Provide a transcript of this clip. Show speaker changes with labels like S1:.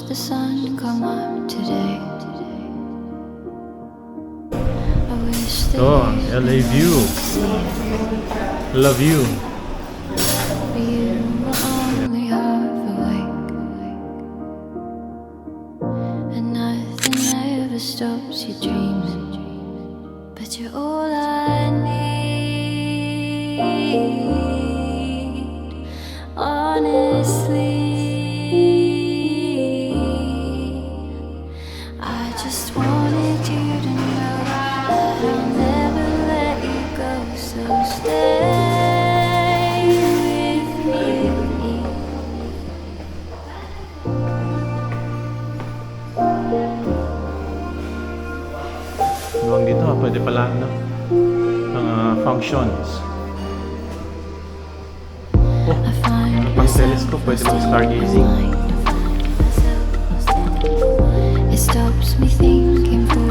S1: the sun come up today. I wish that
S2: Oh, LA view. Love you.
S1: you were only half awake, and nothing ever stops you dreaming, but you're all I need, honestly. I just wanted you to know that I'll never let you go, so stay with me.
S2: Luwang dito, pwede pala mga functions. Oh, pang telescope, pwede mag-stargazing.
S1: It stops me thinking for